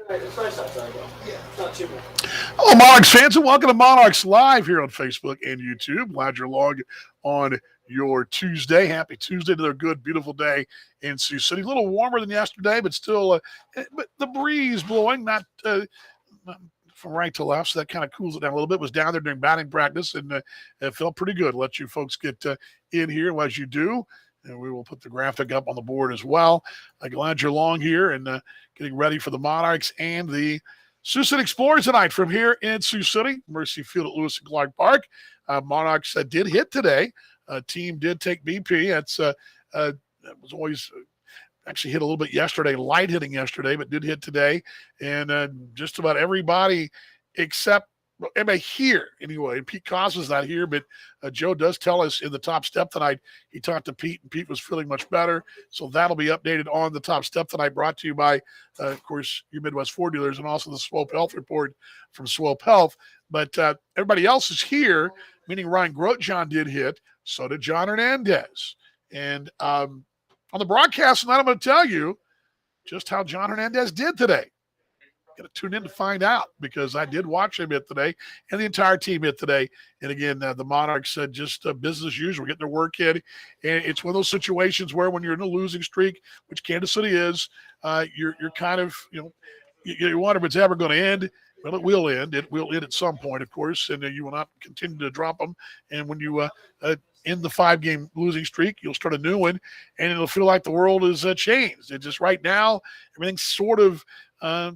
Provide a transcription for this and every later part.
It's nice outside, though. Yeah. Not too bad. Hello, Monarchs fans, and welcome to Monarchs Live here on Facebook and YouTube. Glad you're along on your Tuesday. Happy Tuesday to their good, beautiful day in Sioux City. A little warmer than yesterday, but still, but the breeze blowing, not from right to left, so that kind of cools it down a little bit. Was down there during batting practice, and it felt pretty good. Let you folks get in here as you do. And we will put the graphic up on the board as well. Glad you're along here and getting ready for the Monarchs and the Sioux City Explorers tonight from here in Sioux City, Mercy Field at Lewis and Clark Park. Monarchs did hit today. Team did take BP. That was always actually hit a little bit yesterday, light hitting yesterday, but did hit today. And just about everybody except everybody here anyway. Pete Cosma's not here, but Joe does tell us in the top step tonight he talked to Pete, and Pete was feeling much better. So that'll be updated on the top step tonight, brought to you by, of course, your Midwest Ford dealers and also the Swope Health report from Swope Health. But everybody else is here, meaning Ryan Grotjohn did hit. So did John Hernandez. And on the broadcast tonight, I'm going to tell you just how John Hernandez did today. Got to tune in to find out, because I did watch him hit today and the entire team hit today. And again, the Monarchs said just business as usual, getting their work in. And it's one of those situations where when you're in a losing streak, which Kansas City is, you're kind of, you wonder if it's ever going to end. Well, it will end. It will end at some point, of course, and you will not continue to drop them. And when you end the 5-game losing streak, you'll start a new one, and it'll feel like the world has changed. It's just right now, everything's sort of a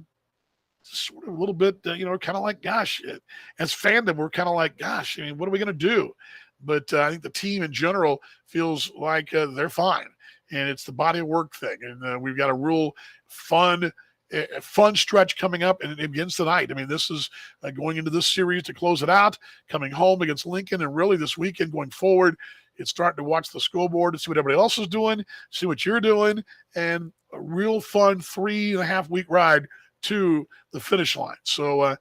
little bit, kind of like, gosh, as fandom, we're kind of like, gosh, I mean, what are we going to do? But I think the team in general feels like they're fine, and it's the body of work thing. And we've got a real fun stretch coming up, and it begins tonight. I mean, this is going into this series to close it out, coming home against Lincoln, and really this weekend going forward, it's starting to watch the scoreboard to see what everybody else is doing, see what you're doing, and a real fun 3.5-week ride to the finish line. So a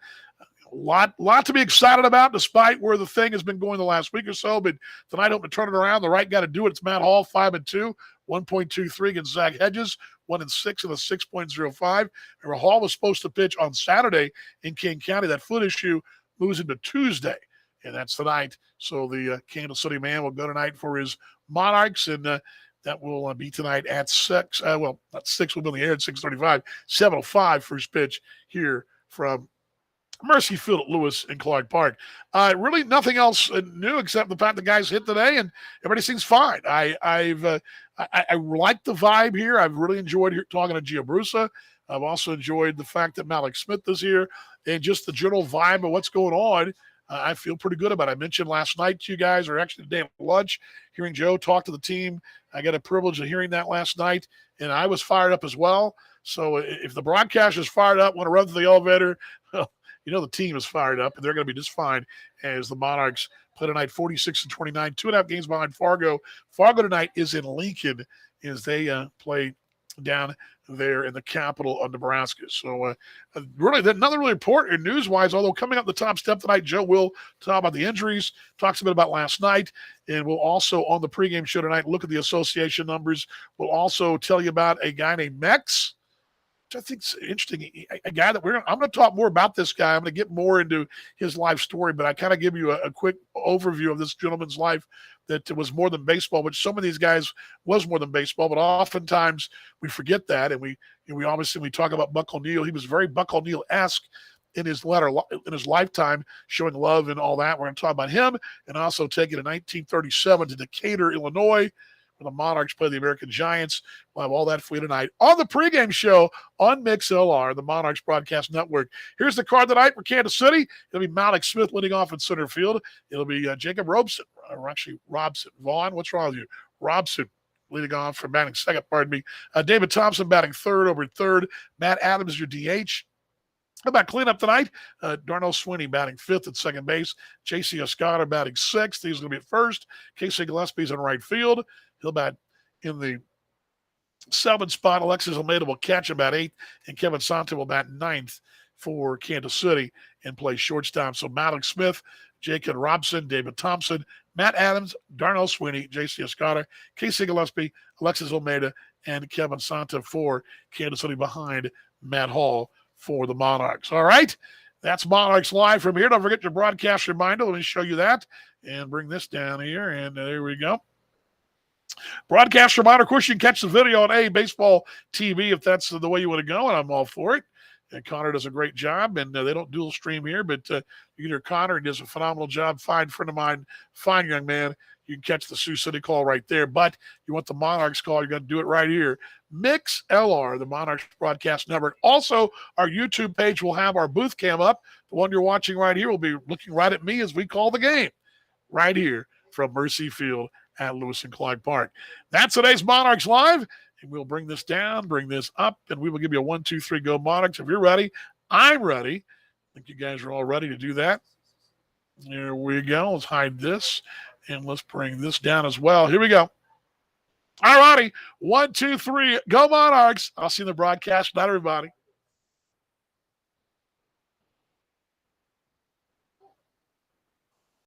lot to be excited about, despite where the thing has been going the last week or so. But tonight, hoping to turn it around. The right guy to do it. It's Matt Hall, 5-2, 1.23 against Zach Hedges, 1-6 and a 6.05. Remember, Hall was supposed to pitch on Saturday in King County. That foot issue moves into Tuesday, and that's tonight. So the Kansas City man will go tonight for his Monarchs, and that will be tonight at 6. Well, not 6. We'll be on the air at 6:35. 7:05 first pitch here from Mercy Field at Lewis and Clark Park. Really nothing else new except the fact the guys hit today, and everybody seems fine. I like the vibe here. I've really enjoyed talking to Gio Brusa. I've also enjoyed the fact that Malik Smith is here, and just the general vibe of what's going on. I feel pretty good about it. I mentioned last night to you guys, or actually today at lunch, hearing Joe talk to the team. I got a privilege of hearing that last night, and I was fired up as well. So if the broadcast is fired up, want to run through the elevator, well, the team is fired up, and they're going to be just fine as the Monarchs play tonight 46-29, 2.5 games behind Fargo. Fargo tonight is in Lincoln as they play down there in the capital of Nebraska. So really, nothing really important news-wise, although coming up the top step tonight, Joe will talk about the injuries, talks a bit about last night, and we'll also, on the pregame show tonight, look at the association numbers. We'll also tell you about a guy named Mex, which I think is interesting. A guy that I'm going to talk more about this guy. I'm going to get more into his life story, but I kind of give you a quick overview of this gentleman's life that was more than baseball, which some of these guys was more than baseball, but oftentimes we forget that. And we obviously, we talk about Buck O'Neil. He was very Buck O'Neil-esque in his lifetime, showing love and all that. We're going to talk about him, and also take it in 1937 to Decatur, Illinois, where the Monarchs play the American Giants. We'll have all that for you tonight on the pregame show on MixLR, the Monarchs Broadcast Network. Here's the card tonight for Kansas City. It'll be Malik Smith leading off in center field. It'll be Jacob Robson, or actually Robson. Vaughn, what's wrong with you? Robson leading off for batting second, pardon me. David Thompson batting third over third. Matt Adams, your DH. How about cleanup tonight? Darnell Sweeney batting fifth at second base. J.C. Escada batting sixth. He's going to be at first. Casey Gillespie's in right field. He'll bat in the seventh spot. Alexis Almeida will catch him at eighth, and Kevin Santa will bat ninth for Kansas City and play shortstop. So Malik Smith, Jacob Robson, David Thompson, Matt Adams, Darnell Sweeney, J.C. Escada, Casey Gillespie, Alexis Almeida, and Kevin Santa for Kansas City behind Matt Hall for the Monarchs. All right. That's Monarchs Live from here. Don't forget your broadcast reminder. Let me show you that and bring this down here. And there we go. Broadcast reminder. Of course, you can catch the video on Baseball TV if that's the way you want to go, and I'm all for it. And Connor does a great job, and they don't dual stream here, but either Connor does a phenomenal job. Fine friend of mine, fine young man. You can catch the Sioux City call right there, but you want the Monarchs call, you got to do it right here. Mix LR, the Monarchs Broadcast Network. Also, our YouTube page will have our booth cam up. The one you're watching right here will be looking right at me as we call the game right here from Mercy Field at Lewis and Clyde Park. That's today's Monarchs Live, and we'll bring this down, bring this up, and we will give you a 1, 2, 3, go Monarchs. If you're ready, I'm ready. I think you guys are all ready to do that. There we go. Let's hide this, and let's bring this down as well. Here we go. All righty. 1, 2, 3, go Monarchs. I'll see you in the broadcast. Night, everybody.